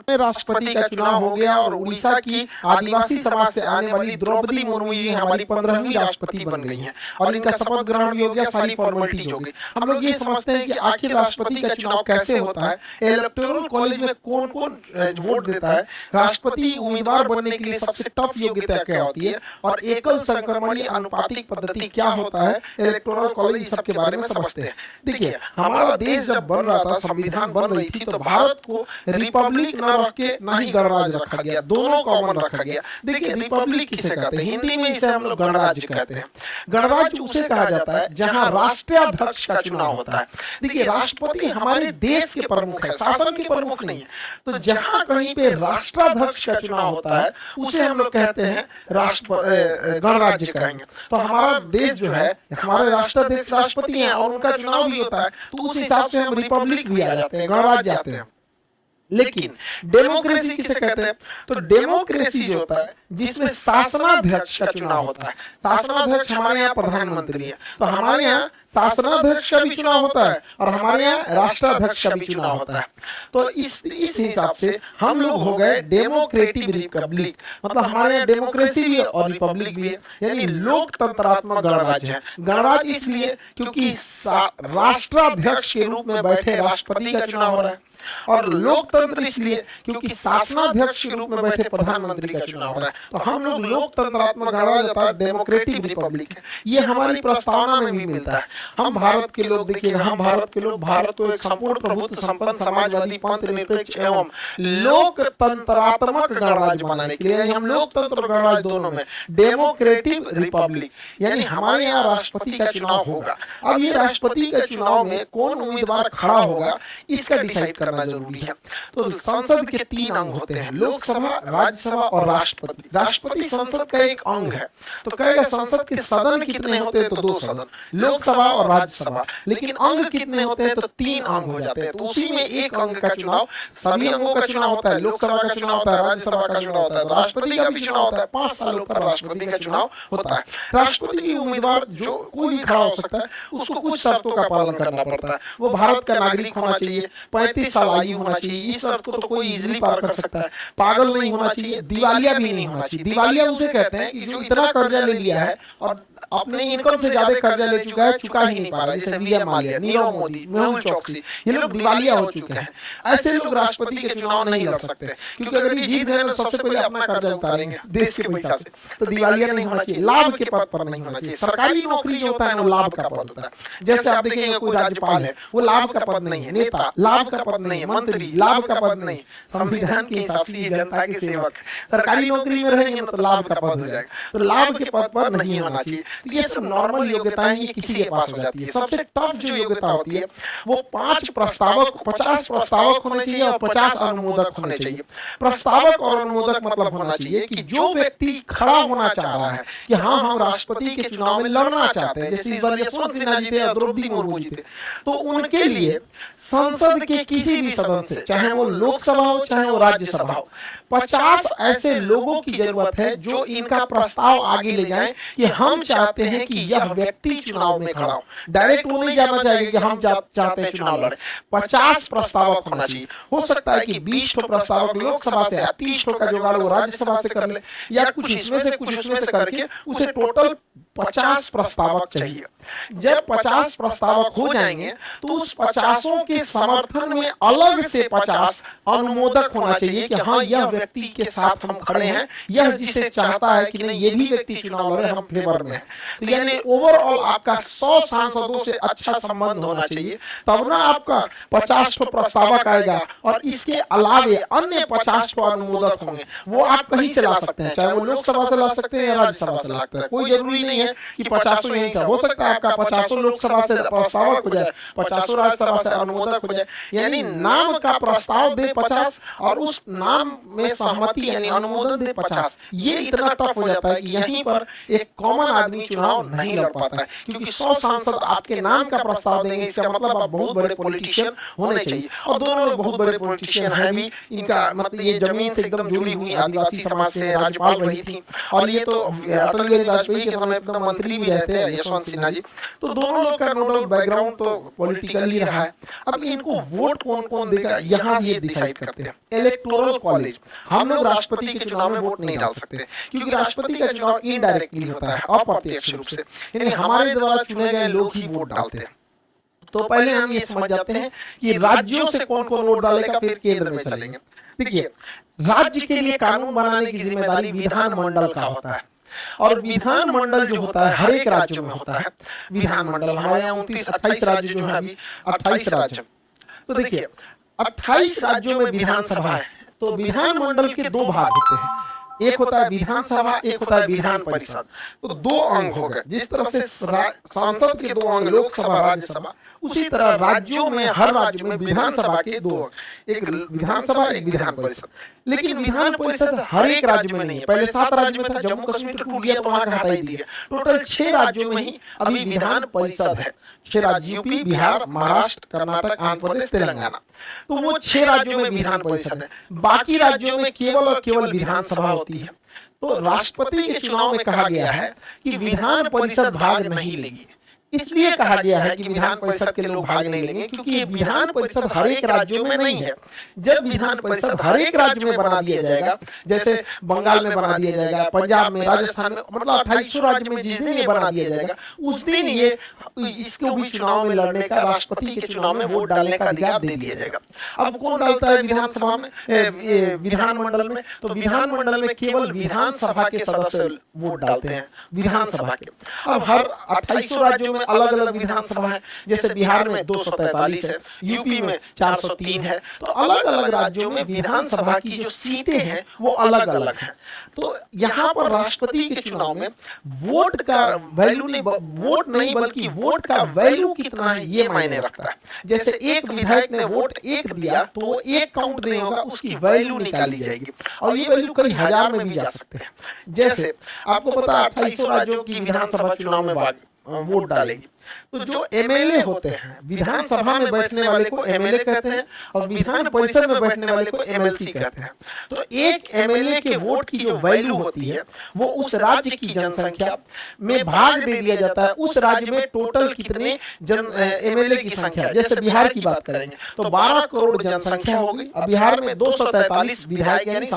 में राष्ट्रपति का चुनाव हो गया और उड़ीसा की आदिवासी समाज से आने वाली द्रौपदी मुर्मू जी हमारी 15वीं राष्ट्रपति बन गई हैं और इनका शपथ ग्रहण भी हो गया, सारी फॉर्मेलिटीज हो गई। हम लोग ये समझते हैं कि आखिर राष्ट्रपति का चुनाव कैसे होता है, इलेक्टोरल कॉलेज में कौन कौन वोट देता है, राष्ट्रपति उम्मीदवार बनने के लिए सबसे टफ योग्यता क्या होती है और एकल संक्रमणीय अनुपातिक पद्धति क्या होता है, इलेक्टोरल कॉलेज सबके बारे में समझते हैं। देखिए, हमारा देश जब बन रहा था, संविधान बन रही थी, तो भारत को रिपब्लिक न रख के ना ही गणराज्य रखा गया, दोनों कॉमन रखा गया। देखिए, रिपब्लिक किसे कहते हैं, हिंदी में इसे हम लोग गणराज्य कहते हैं। गणराज्य उसे कहा जाता है जहां राष्ट्राध्यक्ष का चुनाव होता है। देखिए, राष्ट्रपति हमारे देश के प्रमुख है, शासन के प्रमुख नहीं है। तो जहां कहीं पे राष्ट्राध्यक्ष का चुनाव होता है उसे हम लोग कहते हैं गणराज्य कहेंगे। तो हमारा देश जो है, हमारे राष्ट्राध्यक्ष राष्ट्रपति हैं और उनका चुनाव भी होता है, तो उस हिसाब से हम रिपब्लिक भी आ जाते हैं, गणराज्य आते हैं। लेकिन डेमोक्रेसी किसे कहते हैं, तो डेमोक्रेसी जो होता है जिसमें शासनाध्यक्ष का चुनाव होता है। शासनाध्यक्ष हमारे यहाँ प्रधानमंत्री है, तो हमारे यहाँ शासनाध्यक्ष का भी चुनाव होता है और हमारे यहाँ राष्ट्राध्यक्ष का भी चुनाव होता है। तो इस हिसाब से हम लोग हो गए डेमोक्रेटिक रिपब्लिक, मतलब हमारे यहाँ डेमोक्रेसी भी है और रिपब्लिक भी है, यानी लोकतंत्रात्मक गणराज्य है। गणराज्य इसलिए क्योंकि राष्ट्राध्यक्ष के रूप में बैठे राष्ट्रपति का चुनाव हो रहा है, और लोकतंत्र इसलिए क्योंकि शासनाध्यक्ष के रूप में बैठे प्रधानमंत्री का चुनाव हो रहा है। तो हम लोग लोकतंत्रात्मक गणराज्य था, डेमोक्रेटिक रिपब्लिक है। ये हमारी प्रस्तावना में भी मिलता है। हम भारत के लोग, देखिएगा, हम भारत के लोग भारत को एक संपूर्ण प्रभुत्व संपन्न समाजवादी पंथ निरपेक्ष एवं लोकतंत्रात्मक गणराज्य बनाने के लिए, हम लोकतंत्र गणराज्य दोनों में डेमोक्रेटिक रिपब्लिक, यानी हमारे यहाँ राष्ट्रपति का चुनाव होगा। अब ये राष्ट्रपति के चुनाव में कौन उम्मीदवार खड़ा होगा इसका डिसाइड करना जरूरी है। तो संसद के 3 अंग होते हैं, लोकसभा, राज्यसभा और राष्ट्रपति। राष्ट्रपति संसद का एक अंग है। तो कहेगा संसद के सदन कितने होते हैं, तो 2 सदन, लोकसभा और राज्यसभा। लेकिन अंग कितने होते हैं, तो 3 अंग हो जाते हैं। तो उसी में एक अंग का चुनाव, सभी अंगों का चुनाव होता है, लोकसभा का चुनाव होता है, राज्यसभा का चुनाव होता है, राष्ट्रपति का भी चुनाव होता है। 5 सालों पर राष्ट्रपति का चुनाव होता है। राष्ट्रपति की उम्मीदवार जो कोई भी खड़ा हो सकता है, उसको कुछ शर्तों का पालन करना पड़ता है। वो भारत का नागरिक होना चाहिए, 35 साल आयु होना चाहिए, इस शर्त को तो कोई इजीली पार कर सकता है, पागल नहीं होना चाहिए, दिवालिया भी नहीं होना चाहिए। दिवालिया उसे कहते हैं कि जो इतना कर्जा ले लिया है और अपने इनकम से ज्यादा कर्जा ले चुका है, चुका ही नहीं पा रहा, जैसे विजय माल्या, नीरव मोदी, मेहुल चौकसी, ये लोग दिवालिया हो चुके हैं। ऐसे लोग राष्ट्रपति के चुनाव नहीं लड़ सकते, क्योंकि अगर ये जीत गए तो सबसे पहले अपना कर्जा उतारेंगे देश के पैसा से। तो दिवालिया नहीं होना चाहिए, लाभ के पद पर नहीं होना चाहिए। सरकारी नौकरी जो होता है वो लाभ का पद होता है। जैसे आप देखेंगे कोई राज्यपाल है, वो लाभ का पद नहीं है, नेता लाभ का पद नहीं है, मंत्री लाभ का पद नहीं। संविधान के हिसाब से ये जनता के सेवक, सरकारी नौकरी में रहेंगे तो लाभ का पद हो जाएगा, तो लाभ के पद पर नहीं होना चाहिए। तो ये सब नॉर्मल योग्यताएं ये किसी के पास हो जाती है। सबसे टफ जो योग्यता होती है वो 50 प्रस्तावक होने चाहिए और 50 अनुमोदक होने चाहिए। प्रस्तावक और अनुमोदक मतलब होना चाहिए कि जो व्यक्ति खड़ा होना चाह रहा है कि हाँ हम राष्ट्रपति के चुनाव में लड़ना चाहते हैं, जैसे इस बार यशवंत सिन्हा जी थे या द्रौपदी मुर्मू जी थे, तो उनके लिए संसद के किसी भी सदन से, चाहे वो लोकसभा हो चाहे वो राज्यसभा हो, 50 ऐसे लोगों की जरूरत है जो इनका प्रस्ताव आगे ले जाएं कि हम चाहते हैं कि यह व्यक्ति चुनाव में खड़ा हो। डायरेक्ट वो नहीं जाना चाहिए कि हम चाहते हैं चुनाव लड़े। 50 प्रस्तावक होना चाहिए। हो सकता है कि 20 प्रस्तावक लोकसभा से, 30 का जुगाड़ वो राज्यसभा से कर ले, या कुछ इसमें से कुछ उसमें से करके उसे टोटल 50 प्रस्तावक चाहिए। जब 50 प्रस्तावक हो जाएंगे तो उस 50 के समर्थन में अलग से 50 अनुमोदक होना चाहिए कि हाँ यह व्यक्ति के साथ हम खड़े हैं, यह जिसे चाहता है कि नहीं ये भी व्यक्ति चुनाव लड़े, हम फेवर में हैं। तो यानी ओवरऑल आपका 100 सांसदों से अच्छा संबंध होना चाहिए, तब ना आपका 50 प्रस्तावक आएगा और इसके अलावे अन्य 50 अनुमोदक होंगे। वो आप कहीं से ला सकते हैं, चाहे वो लोकसभा से ला सकते हैं या राज्यसभा से ला सकते हैं, कोई जरूरी नहीं है कि 50 यहीं से। हो सकता है आपका 50 लोकसभा से प्रस्तावक हो जाए, 50 राज्यसभा से अनुमोदक हो जाए, यानी नाम का प्रस्ताव दे 50 और उस नाम में सहमति यानी अनुमोदन दे 50। ये इतना टफ हो जाता है कि यहीं पर एक कॉमन आदमी चुनाव नहीं लड़ पाता है, क्योंकि 100 सांसद आपके नाम का प्रस्ताव देंगे, इसका मतलब आप बहुत बड़े पॉलिटिशियन होने चाहिए। और दोनों लोग बहुत बड़े पॉलिटिशियन हैं भी, इनका मतलब ये जमीन से एकदम जुड़ी हुई आदिवासी समाज से राज्यपाल रही थी, और ये तो अटल बिहारी वाजपेयी के समय तो मंत्री भी रहते हैं यशवंत सिन्हा जी, तो दोनों लोग का नोडल बैकग्राउंड तो पॉलिटिकल ही रहा है। अब इनको वोट कौन कौन देगा यहाँ ये डिसाइड करते हैं इलेक्टोरल कॉलेज। हम लोग राष्ट्रपति के चुनाव में वोट नहीं डाल सकते क्योंकि राष्ट्रपति का चुनाव इनडायरेक्टली होता है, अप्रत्यक्ष रूप से, यानी हमारे द्वारा चुने गए लोग ही वोट डालते हैं। तो पहले हम ये समझ जाते हैं कि राज्यों से कौन कौन वोट डालेगा, फिर केंद्र में चलेंगे। देखिए, राज्य के लिए कानून बनाने की जिम्मेदारी विधानमंडल का होता है, और विधानमंडल जो होता है हर एक राज्य में होता है। विधानमंडल हमारे यहाँ 29-28 राज्य जो है, अभी 28 राज्य। तो देखिए 28 राज्यों में विधानसभा है, तो विधानमंडल के दो भाग होते हैं, एक होता है विधानसभा, एक होता है विधान परिषद। तो दो अंग हो गए, जिस तरह से संसद के दो अंग लोकसभा राज्यसभा, उसी तरह राज्यों में हर राज्य में विधानसभा के दो अंग, एक विधानसभा एक विधान परिषद। लेकिन विधान परिषद हर एक राज्य में नहीं है। पहले 7 राज्य में था, जम्मू कश्मीर तो टूट गया तो वहां हटा ही दिया। टोटल 6 राज्यों में ही अभी विधान परिषद है। 6 राज्य यूपी, बिहार, महाराष्ट्र, कर्नाटक, आंध्र प्रदेश, तेलंगाना। तो वो 6 राज्यों में विधान परिषद है, बाकी राज्यों में केवल और केवल विधानसभा होती है। तो राष्ट्रपति के चुनाव में कहा गया है कि विधान परिषद भाग नहीं लेगी। इसलिए कहा गया है कि विधान परिषद के लोग भाग नहीं लेंगे क्योंकि ये विधान परिषद हर एक राज्यों में नहीं है। जब विधान परिषद हर एक राज्य में बना दिया जाएगा, जैसे बंगाल में बना दिया जाएगा, पंजाब में, राजस्थान में, मतलब 2800 राज्य में जिस दिन ये बना दिया जाएगा उस दिन ये इसको भी चुनाव में लड़ने का, राष्ट्रपति के चुनाव में वोट डालने का अधिकार दे दिया जाएगा। अब कौन डालता है विधानसभा में, विधानमंडल में? तो विधानमंडल में केवल विधानसभा के सदस्य वोट डालते हैं, विधानसभा के। अब हर 2800 राज्यों अलग अलग विधानसभा है, जैसे बिहार में 243 है, यूपी में 403 है। तो अलग अलग राज्यों में विधानसभा की जो सीटें हैं वो अलग अलग हैं। तो यहाँ पर राष्ट्रपति के चुनाव में वोट का वैल्यू नहीं, वोट नहीं बल्कि वोट का वैल्यू कितना है ये मायने रखता है। जैसे एक विधायक ने वोट 1 दिया तो वो 1 काउंट नहीं होगा, उसकी वैल्यू निकाली जाएगी, और ये वैल्यू कई हजार में भी जा सकते हैं। जैसे आपको पता है 2800 राज्यों की विधानसभा चुनाव में वोट डालेगी, तो जो एमएलए होते हैं विधानसभा में बैठने वाले को एमएलए कहते हैं, और विधान परिषद में बैठने वाले को एमएलसी कहते हैं। तो एक एमएलए के वोट की जो वैल्यू होती है वो उस राज्य की जनसंख्या में भाग दे दिया जाता है। उस राज्य में टोटल कितने एमएलए की संख्या, जैसे बिहार की बात करेंगे तो 12 करोड़ जनसंख्या हो गई, अब बिहार में 243 विधायक यानी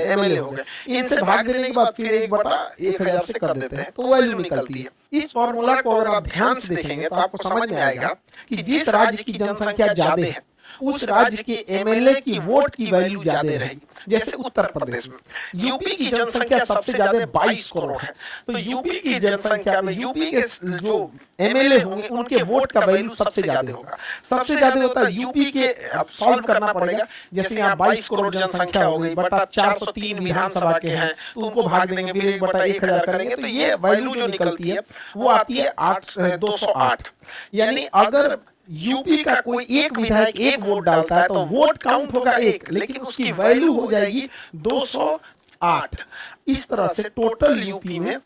एमएलए हो गए। इनसे भाग देने के बाद फिर 1/1000 से कर देते हैं, तो वैल्यू निकलती है। इस फॉर्मूला को अगर आप ध्यान से देखेंगे तो आपको समझ में आएगा कि जिस राज्य की जनसंख्या ज्यादा है उस राज्य के एमएलए की वोट की वैल्यू ज्यादा रहेगी। जैसे उत्तर प्रदेश में यूपी की जनसंख्या सबसे ज्यादा 22 करोड़ है, तो यूपी की जनसंख्या में यूपी के जो एमएलए होंगे उनके वोट का वैल्यू सबसे ज्यादा होगा। सबसे ज्यादा होता है यूपी के, अब सॉल्व करना पड़ेगा। जैसे यहाँ 22 करोड़ जनसंख्या हो गई, बटा 403 विधानसभा के हैं, तो उनको भाग देंगे, फिर 1/1000 करेंगे, तो ये वैल्यू जो निकलती है वो आती है 208। यानी अगर यूपी का कोई एक विधायक 1 वोट डालता है तो वोट काउंट होगा 1, लेकिन उसकी वैल्यू हो जाएगी 208। इस तरह से टोटल यूपी में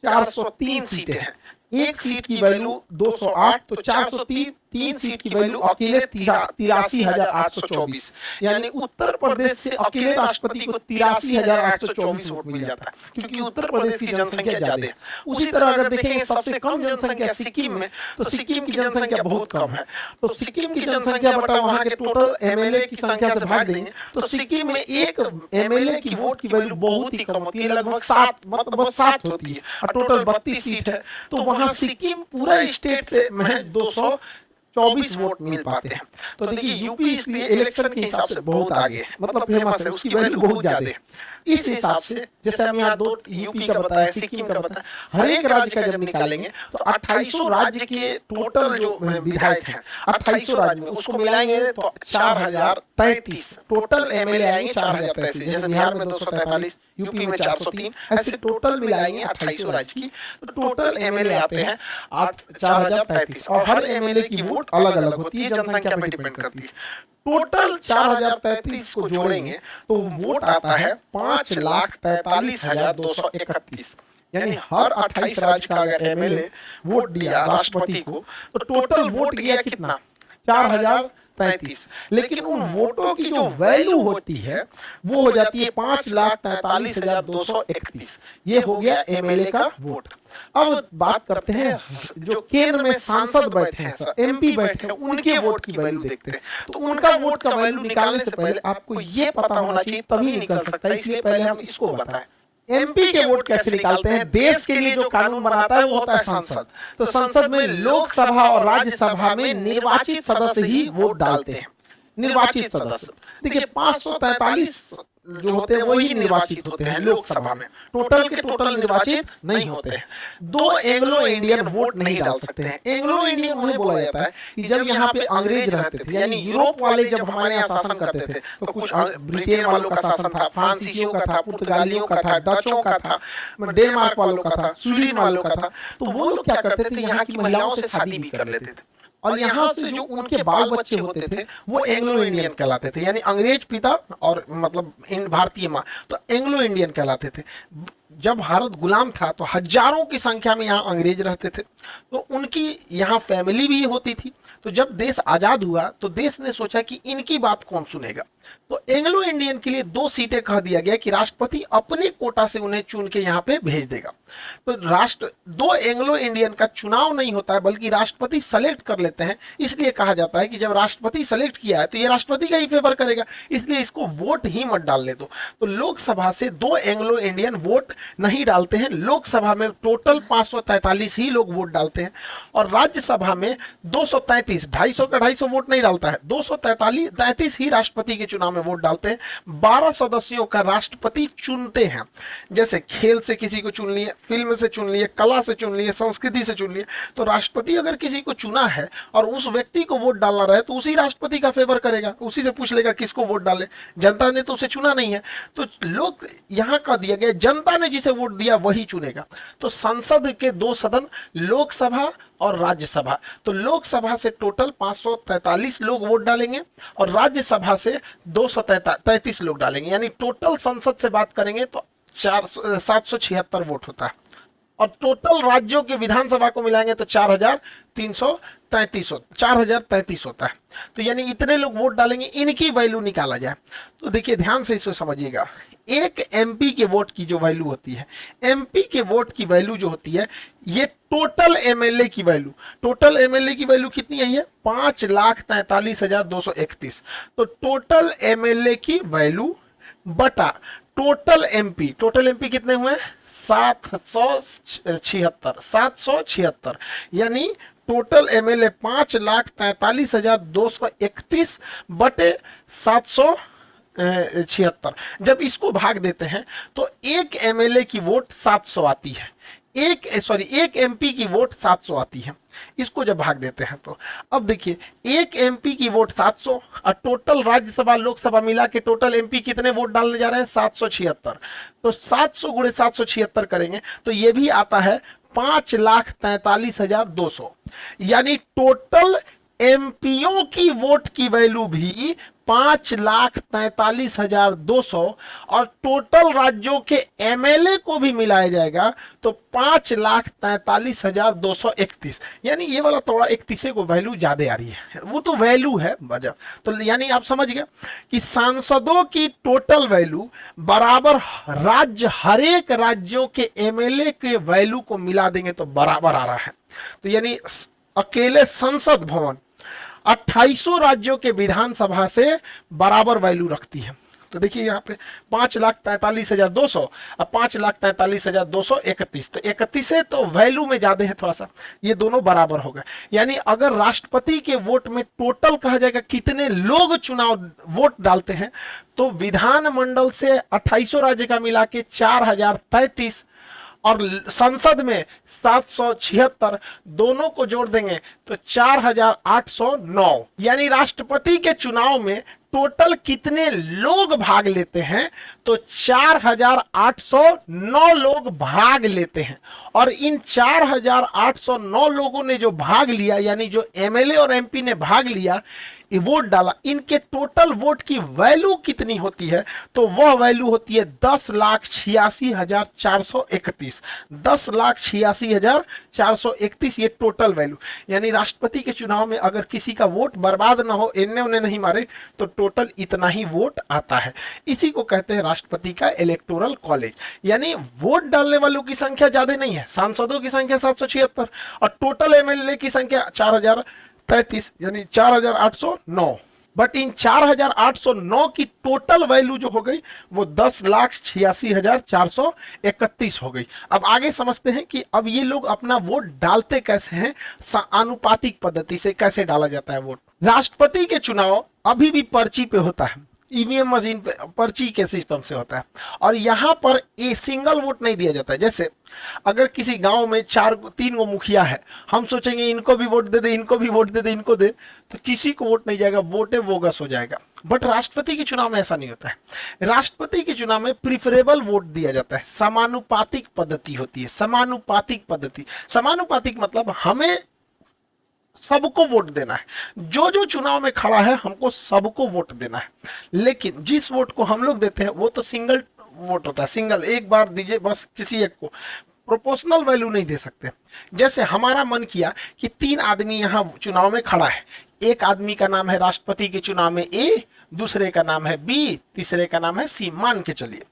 403 सीटें हैं, एक सीट की वैल्यू 208, तो 403 सीट की वैल्यू अकेले 83,824, यानी उत्तर प्रदेश से अकेले राष्ट्रपति को 83,824 वोट मिल जाता है, क्योंकि उत्तर प्रदेश की जनसंख्या ज्यादा है। उसी तरह अगर देखेंगे सबसे कम जनसंख्या सिक्किम में, तो सिक्किम की जनसंख्या बहुत कम है, तो सिक्किम की जनसंख्या बटा वहां के टोटल एमएलए की संख्या से भाग देंगे तो सिक्किम में एक एमएलए की वोट की वैल्यू बहुत ही कम होती है, लगभग 7 होती है, और टोटल 32 सीट है। तो वहां सिक्किम पूरा स्टेट से में 224 वोट मिल पाते हैं। तो देखिए यूपी इसलिए इलेक्शन के हिसाब से बहुत आगे है, मतलब फेमस है, उसकी वैल्यू बहुत ज्यादा है। इस हिसाब से जैसे हम यहाँ 2 यूपी का बताया, सिक्किम का बताया, हर एक राज्य का जब निकालेंगे तो 2800 राज्य के टोटल जो विधायक हैं 2800 राज्य में उसको मिलाएंगे तो 4033 टोटल एमएलए आएंगे, 4033। जैसे बिहार में 243, यूपी में 403, ऐसे टोटल मिलाएंगे 2800 राज्य की, तो टोटल एमएलए आते हैं 4033, और हर एमएलए की वोट अलग अलग होती है, जनसंख्या पे डिपेंड करती है। टोटल 4033 को जोड़ेंगे तो वोट आता है 5,43,231, यानी हर 28 राज्य का अगर एमएलए वोट दिया राष्ट्रपति को तो टोटल वोट गया कितना, 4000 233, लेकिन उन वोटों की जो वैल्यू होती है वो हो जाती है 5,43,231। ये हो गया एमएलए का वोट। अब बात करते हैं जो केंद्र में सांसद बैठे हैं, एमपी बैठे हैं, उनके वोट की वैल्यू देखते हैं। तो उनका वोट का वैल्यू निकालने से पहले आपको ये पता होना चाहिए, तभी निकल सकता है, इसलिए पहले हम इसको बताएं। एमपी के वोट कैसे निकालते हैं? देश के लिए जो कानून बनाता है वो होता है संसद। तो संसद में लोकसभा और राज्यसभा में निर्वाचित सदस्य ही वोट डालते हैं। निर्वाचित सदस्य देखिए 543 जो होते हैं वही निर्वाचित होते हैं लोकसभा में, टोटल के टोटल निर्वाचित नहीं होते हैं। दो एंग्लो इंडियन वोट नहीं डाल सकते हैं। एंग्लो इंडियन उन्हें बोला जाता है कि जब यहाँ पे अंग्रेज रहते थे, यानी यूरोप वाले जब हमारे यहाँ शासन करते थे, तो कुछ ब्रिटेन वालों का शासन था, फ्रांसीसियों का था, पुर्तगालियों का था, डचों का था, डेनमार्क वालों का था, स्वीडन वालों का था। तो वो लोग क्या करते थे, यहाँ की महिलाओं से शादी भी कर लेते थे, और यहाँ से जो उनके बाल बच्चे होते थे वो एंग्लो इंडियन कहलाते थे, यानी अंग्रेज पिता और मतलब भारतीय माँ, तो एंग्लो इंडियन कहलाते थे। जब भारत गुलाम था तो हजारों की संख्या में यहाँ अंग्रेज रहते थे, तो उनकी यहाँ फैमिली भी होती थी। तो जब देश आजाद हुआ तो देश ने सोचा कि इनकी बात कौन सुनेगा, तो एंग्लो इंडियन के लिए 2 सीटें कह दिया गया कि राष्ट्रपति अपने कोटा से उन्हें चुन के यहाँ पे भेज देगा। तो 2 एंग्लो इंडियन का चुनाव नहीं होता है, बल्कि राष्ट्रपति सेलेक्ट कर लेते हैं। इसलिए कहा जाता है कि जब राष्ट्रपति सेलेक्ट किया है तो ये राष्ट्रपति का ही फेवर करेगा, इसलिए इसको वोट ही मत डालने दो। तो लोकसभा से 2 एंग्लो इंडियन वोट नहीं डालते हैं। लोकसभा में टोटल 543 ही लोग वोट डालते हैं, और राज्यसभा में 233, 250 का 250 वोट नहीं डालता है, 233 ही राष्ट्रपति के चुनाव में वोट डालते हैं। 12 सदस्यों का राष्ट्रपति चुनते हैं, जैसे खेल से किसी को चुन लिए, फिल्म से चुन लिए, कला से चुन लिए, संस्कृति से चुन लिए। तो राष्ट्रपति अगर किसी को चुना है और उस व्यक्ति को वोट डालना रहे तो उसी राष्ट्रपति का फेवर करेगा, उसी से पूछ लेगा किसको वोट डाले। जनता ने तो उसे चुना नहीं है, तो लोग यहाँ का दिया गया जनता ने जिसे वोट दिया वही चुनेगा। तो संसद के 2 सदन, लोकसभा और राज्यसभा। तो लोकसभा से टोटल 543 लोग वोट डालेंगे और राज्यसभा से 233 लोग डालेंगे, यानी टोटल संसद से बात करेंगे तो 776 वोट होता है, और टोटल राज्यों के विधानसभा को मिलाएंगे तो 4,033 होता है। तो यानी इतने लोग वोट डालेंगे, इनकी वैल्यू निकाला जाए। तो देखिए ध्यान से इसको समझिएगा, एक एमपी के वोट की जो वैल्यू होती है, एमपी के वोट की वैल्यू जो होती है, ये टोटल एमएलए की वैल्यू, टोटल एमएलए की वैल्यू कितनी है, 5,43,231। तो टोटल एमएलए की वैल्यू बटा टोटल एमपी, टोटल एमपी कितने हुए, 776, यानी टोटल एमएलए 5,43,231 बटे 776। जब इसको भाग देते हैं तो एक एमएलए की वोट 700 आती है, एक एमपी की वोट 700 आती है। इसको जब भाग देते हैं तो अब देखिए, एक एमपी की वोट 700 और टोटल राज्यसभा लोकसभा मिला के टोटल एमपी कितने वोट डालने जा रहे हैं, 776। तो 700 गुणे 776 करेंगे तो ये भी आता है 5,43,200, यानी टोटल एमपीओ की वोट की वैल्यू भी 5,43,200 और टोटल राज्यों के एमएलए को भी मिलाया जाएगा तो 5,43,231, यानी ये वाला थोड़ा 31 को वैल्यू ज्यादा आ रही है, वो तो वैल्यू है वजह। तो यानी आप समझ गए कि सांसदों की टोटल वैल्यू बराबर राज्य, हर एक राज्यों के एमएलए के वैल्यू को मिला देंगे तो बराबर आ रहा है। तो यानी अकेले संसद भवन 28 राज्यों के विधानसभा से बराबर वैल्यू रखती है। तो देखिए यहाँ पे 5,43,200 और 5,43,231, तो 31 है तो वैल्यू में ज्यादा है थोड़ा सा, ये दोनों बराबर हो गए। यानी अगर राष्ट्रपति के वोट में टोटल कहा जाएगा कितने लोग चुनाव वोट डालते हैं, तो विधानमंडल से 28 राज्य का मिला के 4,033 और संसद में 776, दोनों को जोड़ देंगे तो 4,809। यानी राष्ट्रपति के चुनाव में टोटल कितने लोग भाग लेते हैं, तो 4,809 लोग भाग लेते हैं। और इन 4,809 लोगों ने जो भाग लिया, यानी जो एमएलए और एमपी ने भाग लिया, वोट डाला, इनके टोटल वोट की वैल्यू कितनी होती है, तो वह वैल्यू होती है 10,86,431। 10,86,431 ये टोटल वैल्यू। यानी राष्ट्रपति के चुनाव में अगर किसी का वोट बर्बाद ना हो, इन्हें उन्हें नहीं मारे, तो टोटल इतना ही वोट आता है। इसी को कहते हैं राष्ट्रपति का इलेक्टोरल कॉलेज। यानी वोट डालने वालों की संख्या ज्यादा नहीं है, सांसदों की संख्या 776 और टोटल एमएलए की संख्या 4033 यानी 4809। बट इन 4809 की टोटल वैल्यू जो हो गई वो 10,86,431 हो गई। अब आगे समझते हैं कि अब ये लोग अपना वोट डालते कैसे हैं, आनुपातिक पद्धति से कैसे डाला जाता है वोट। राष्ट्रपति के चुनाव अभी भी पर्ची पे होता है, ईवीएम मशीन पे पर्ची के सिस्टम से होता है, और यहाँ पर ए सिंगल वोट नहीं दिया जाता है। जैसे अगर किसी गांव में 3 गो मुखिया है, हम सोचेंगे इनको भी वोट दे दे, इनको भी वोट दे दे, इनको दे, तो किसी को वोट नहीं जाएगा, वोटे बोगस हो जाएगा। बट राष्ट्रपति के चुनाव में ऐसा नहीं होता है। राष्ट्रपति के चुनाव में प्रिफरेबल वोट दिया जाता है, समानुपातिक पद्धति होती है। समानुपातिक पद्धति, समानुपातिक मतलब हमें सबको वोट देना है, जो जो चुनाव में खड़ा है हमको सबको वोट देना है। लेकिन जिस वोट को हम लोग देते हैं वो तो सिंगल वोट होता है, सिंगल, एक बार दीजिए बस किसी एक को, प्रोपोर्शनल वैल्यू नहीं दे सकते। जैसे हमारा मन किया कि 3 आदमी यहाँ चुनाव में खड़ा है, एक आदमी का नाम है राष्ट्रपति के चुनाव में ए, दूसरे का नाम है बी, तीसरे का नाम है सी, मान के चलिए।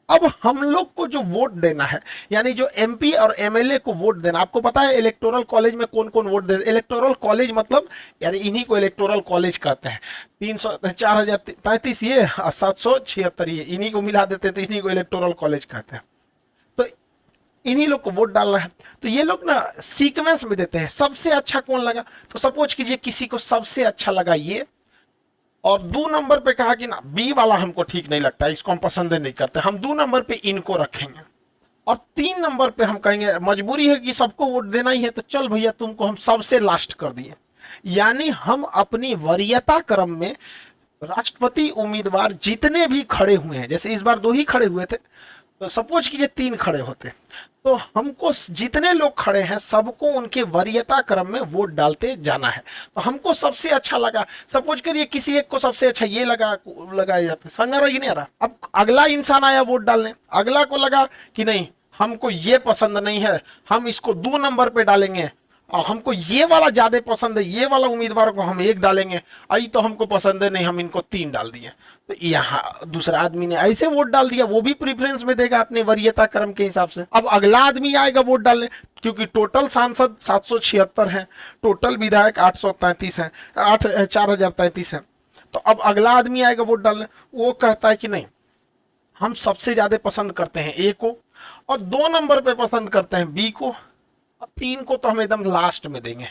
अब हम लोग को जो वोट देना है, यानी जो एमपी और एमएलए को वोट देना, आपको पता है इलेक्टोरल कॉलेज में कौन कौन वोट दे। इलेक्टोरल कॉलेज मतलब यानी इन्हीं को इलेक्टोरल कॉलेज कहते हैं। 4033 ये 776 ये, इन्हीं को मिला देते तो इन्हीं को इलेक्टोरल कॉलेज कहते हैं। तो इन्हीं लोग को वोट डालना है, तो ये लोग ना सीक्वेंस में देते हैं। सबसे अच्छा कौन लगा, तो सपोज कीजिए किसी को सबसे अच्छा लगा ये, और 2 नंबर पे कहा कि ना बी वाला हमको ठीक नहीं लगता, इसको हम पसंद नहीं करते, हम 2 नंबर पे इनको रखेंगे, और 3 नंबर पे हम कहेंगे मजबूरी है कि सबको वोट देना ही है, तो चल भैया तुमको हम सबसे लास्ट कर दिए। यानी हम अपनी वरीयता क्रम में राष्ट्रपति उम्मीदवार जितने भी खड़े हुए हैं, जैसे इस बार 2 ही खड़े हुए थे, तो सपोज कीजिए 3 खड़े होते, तो हमको जितने लोग खड़े हैं सबको उनके वरीयता क्रम में वोट डालते जाना है। तो हमको सबसे अच्छा लगा, सपोज करिए किसी एक को सबसे अच्छा ये लगा यहाँ पे, समझ रहा कि नहीं आ रहा। अब अगला इंसान आया वोट डालने, अगला को लगा कि नहीं हमको ये पसंद नहीं है, हम इसको 2 नंबर पे डालेंगे, और हमको ये वाला ज्यादा पसंद है, ये वाला उम्मीदवार को हम 1 डालेंगे, आई तो हमको पसंद है नहीं, हम इनको 3 डाल दिए। तो यहाँ दूसरा आदमी ने ऐसे वोट डाल दिया, वो भी प्रेफरेंस में देगा अपने वरीयता क्रम के हिसाब से। अब अगला आदमी आएगा वोट डालने, क्योंकि टोटल सांसद 776 हैं, टोटल विधायक 833 हैं, 4033 हैं, तो अब अगला आदमी आएगा वोट डालने, वो कहता है कि नहीं हम सबसे ज्यादा पसंद करते हैं ए को, और 2 नंबर पे पसंद करते हैं बी को, और 3 को तो हम एकदम लास्ट में देंगे,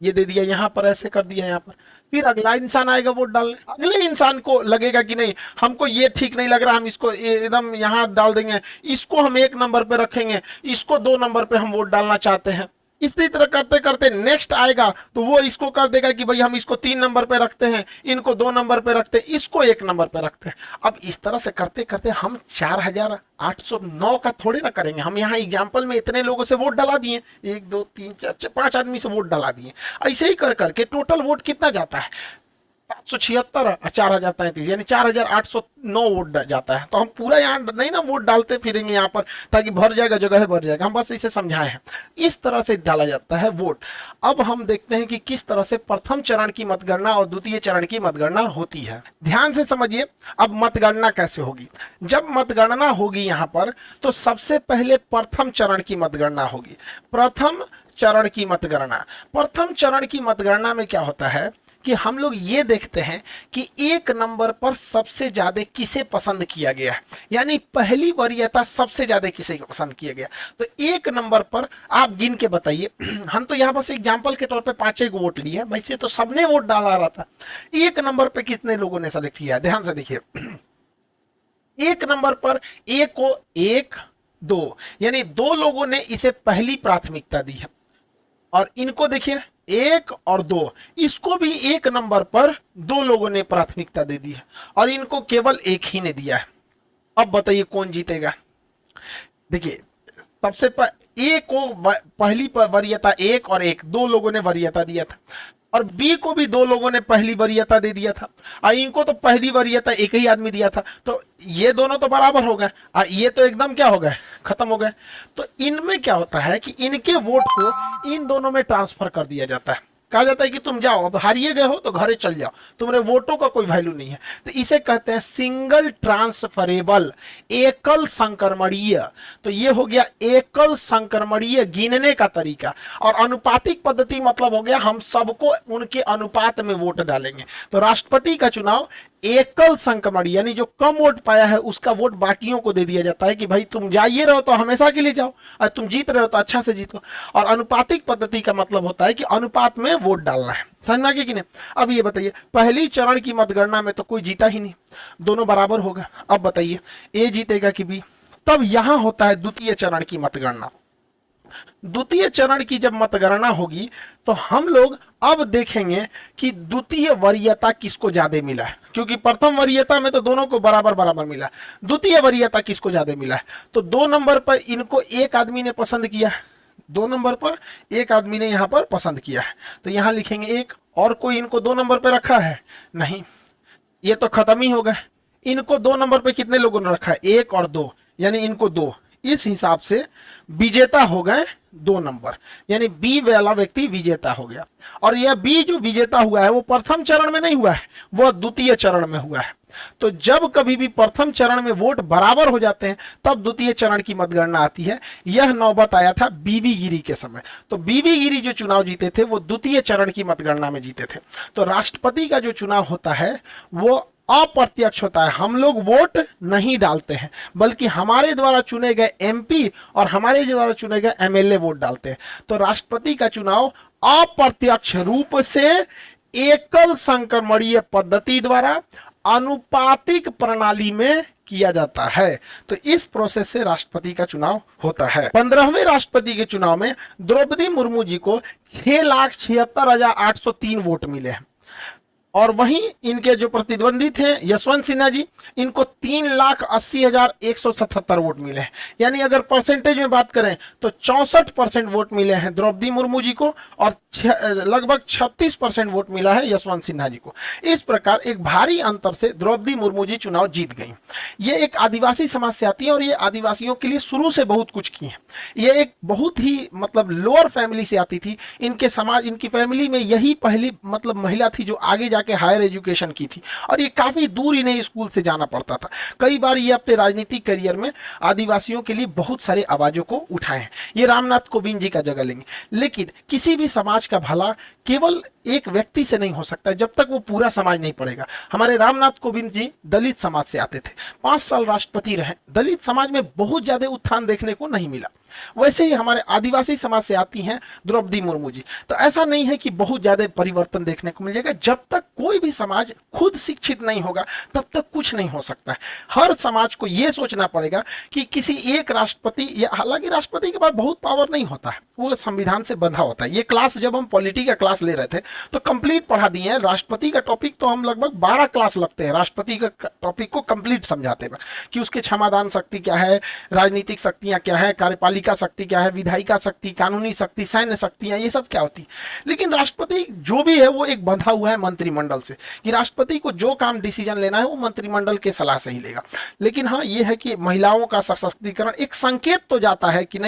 ये दे दिया यहाँ पर, ऐसे कर दिया यहाँ पर। फिर अगला इंसान आएगा वोट डालने, अगले इंसान को लगेगा कि नहीं हमको ये ठीक नहीं लग रहा, हम इसको एकदम यहाँ डाल देंगे, इसको हम 1 नंबर पे रखेंगे, इसको 2 नंबर पे हम वोट डालना चाहते हैं। इसी तरह करते करते नेक्स्ट आएगा तो वो इसको कर देगा कि भाई हम इसको 3 नंबर पे रखते हैं, इनको 2 नंबर पे रखते हैं, इसको 1 नंबर पे रखते हैं। अब इस तरह से करते करते हम 4809 का थोड़े ना करेंगे, हम यहाँ एग्जाम्पल में इतने लोगों से वोट डला दिए, 1 2 3 4 5 आदमी से वोट डला दिए। ऐसे ही कर करके टोटल वोट कितना जाता है 776 और 4033 यानी 4809 वोट जाता है। तो हम पूरा यहाँ नहीं ना वोट डालते फिरेंगे यहाँ पर ताकि भर जाएगा, जगह भर जाएगा, हम बस इसे समझाए हैं। इस तरह से डाला जाता है वोट। अब हम देखते हैं कि किस तरह से प्रथम चरण की मतगणना और द्वितीय चरण की मतगणना होती है। ध्यान से समझिए, अब मतगणना कैसे होगी। जब मतगणना होगी यहाँ पर तो सबसे पहले प्रथम चरण की मतगणना होगी। प्रथम चरण की मतगणना, प्रथम चरण की मतगणना में क्या होता है कि हम लोग ये देखते हैं कि 1 नंबर पर सबसे ज्यादा किसे पसंद किया गया, यानी पहली वरीयता सबसे ज्यादा किसे पसंद किया गया। तो 1 नंबर पर आप गिन के बताइए। हम तो यहाँ बस एग्जांपल के तौर पे 5 वोट लिए, वैसे तो सबने वोट डाला रहा था। 1 नंबर पे कितने लोगों ने सेलेक्ट किया, ध्यान से देखिए। 1 नंबर पर ए को 1 2 यानी 2 लोगों ने इसे पहली प्राथमिकता दी है, और इनको देखिए 1 और 2, इसको भी 1 नंबर पर 2 लोगों ने प्राथमिकता दे दी है, और इनको केवल 1 ही ने दिया है। अब बताइए कौन जीतेगा। देखिए सबसे ए को पहली वरीयता 1 और 1 2 लोगों ने वरीयता दिया था, और बी को भी दो लोगों ने पहली वरीयता दे दिया था, और इनको तो पहली वरीयता एक ही आदमी दिया था, तो ये दोनों तो बराबर हो गए, और ये तो एकदम क्या हो गए, खत्म हो गए। तो इनमें क्या होता है कि इनके वोट को इन दोनों में ट्रांसफर कर दिया जाता है, कहा जाता है कि तुम जाओ, अब हारिए गए हो तो घरे चल जाओ, तुम्हारे वोटों का कोई वैल्यू नहीं है। तो इसे कहते हैं सिंगल ट्रांसफरेबल, एकल संक्रमणीय। तो ये हो गया एकल संक्रमणीय गिनने का तरीका। और अनुपातिक पद्धति मतलब हो गया हम सबको उनके अनुपात में वोट डालेंगे। तो राष्ट्रपति का चुनाव एकल संक्रमणीय, यानी जो कम वोट पाया है उसका वोट बाकियों को दे दिया जाता है कि भाई तुम जाइए रहो तो हमेशा के लिए जाओ, और तुम जीत रहे हो तो अच्छा से जीतो। और अनुपातिक पद्धति का मतलब होता है कि अनुपात में वोट डालना है, समझना कि नहीं। अब ये बताइए, पहली चरण की मतगणना में तो कोई जीता ही नहीं, दोनों बराबर होगा। अब बताइए ए जीतेगा कि बी। तब यहां होता है द्वितीय चरण की मतगणना। द्वितीय चरण की जब मतगणना होगी तो हम लोग अब देखेंगे कि द्वितीय वरीयता किसको ज्यादा मिला है, क्योंकि प्रथम वरीयता में तो दोनों को बराबर बराबर मिला। द्वितीय वरीयता किसको ज्यादा मिला है, तो 2 नंबर पर इनको एक आदमी ने पसंद किया है, 2 नंबर पर एक आदमी ने यहां पर पसंद किया है, तो यहां लिखेंगे एक। और कोई इनको 2 नंबर पर रखा है नहीं, ये तो खत्म ही हो गए। इनको 2 नंबर पे कितने लोगों ने रखा है, 1 और 2, यानी इनको 2। इस हिसाब से विजेता हो गए 2 नंबर, यानी बी वाला व्यक्ति विजेता हो गया। और यह बी जो विजेता हुआ है वो प्रथम चरण में नहीं हुआ है, वह द्वितीय चरण में हुआ है। तो जब कभी भी प्रथम चरण में वोट बराबर हो जाते हैं तब द्वितीय चरण की मतगणना आती है। यह नौबत आया था बीबी गिरी के समय। तो बीबी गिरी जो चुनाव जीते थे वो द्वितीय चरण की मतगणना में जीते थे। तो राष्ट्रपति का जो चुनाव होता है वो अप्रत्यक्ष होता है, हम लोग वोट नहीं डालते हैं, बल्कि हमारे द्वारा चुने गए एमपी और हमारे द्वारा चुने गए एमएलए वोट डालते हैं। तो राष्ट्रपति का चुनाव अप्रत्यक्ष रूप से एकल संक्रमणीय पद्धति द्वारा अनुपातिक प्रणाली में किया जाता है। तो इस प्रोसेस से राष्ट्रपति का चुनाव होता है। 15वें राष्ट्रपति के चुनाव में द्रौपदी मुर्मू जी को 6,76,803 वोट मिले हैं। और वहीं इनके जो प्रतिद्वंदी थे यशवंत सिन्हा जी, इनको 3,80,177 वोट मिले हैं। यानी अगर परसेंटेज में बात करें तो 64% वोट मिले हैं द्रौपदी मुर्मू जी को और लगभग 36% वोट मिला है यशवंत सिन्हा जी को। इस प्रकार एक भारी अंतर से द्रौपदी मुर्मू जी चुनाव जीत गई। ये एक आदिवासी समाज से आती है और ये आदिवासियों के लिए शुरू से बहुत कुछ की है। ये एक बहुत ही मतलब लोअर फैमिली से आती थी। इनके समाज, इनकी फैमिली में यही पहली मतलब महिला थी जो आगे जाके हायर एजुकेशन की थी। और ये काफी दूर इन्हें स्कूल से जाना पड़ता था। कई बार ये अपने राजनीतिक करियर में आदिवासियों के लिए बहुत सारे आवाजों को उठाए हैं। ये रामनाथ कोविंद जी का जगह लेंगे। लेकिन किसी भी समाज का भला केवल एक व्यक्ति से नहीं हो सकता जब तक वो पूरा समाज नहीं पढ़ेगा। हमारे रामनाथ कोविंद जी दलित समाज से आते थे, 5 साल राष्ट्रपति रहे। दलित समाज में बहुत ज्यादा उत्थान देखने को नहीं मिला। वैसे ही हमारे आदिवासी समाज से आती हैं द्रौपदी मुर्मू जी। तो ऐसा नहीं है कि बहुत ज्यादा परिवर्तन देखने को मिल जाएगा। जब तक कोई भी समाज खुद शिक्षित नहीं होगा तब तक कुछ नहीं हो सकता है। हर समाज को यह सोचना पड़ेगा कि किसी एक राष्ट्रपति, हालांकि राष्ट्रपति के पास बहुत पावर नहीं होता है, वो संविधान से बंधा होता है। ये क्लास जब हम पॉलिटी का क्लास ले रहे थे तो कंप्लीट पढ़ा दिए हैं। राष्ट्रपति का टॉपिक तो हम लगभग 12 क्लास लगते हैं राष्ट्रपति का टॉपिक को कंप्लीट समझाते हैं कि उसके क्षमादान शक्ति क्या है, राजनीतिक शक्तियां क्या है, कार्यपालिका शक्ति क्या है, विधायिका शक्ति, कानूनी शक्ति, सैन्य शक्तियां, ये सब क्या होती। लेकिन राष्ट्रपति जो भी है वो एक बंधा हुआ है मंत्रिमंडल से कि राष्ट्रपति को जो काम डिसीजन लेना है वो मंत्रिमंडल के सलाह से ही लेगा। लेकिन हाँ ये है कि महिलाओं का सशक्तिकरण एक संकेत तो जाता है कि नहीं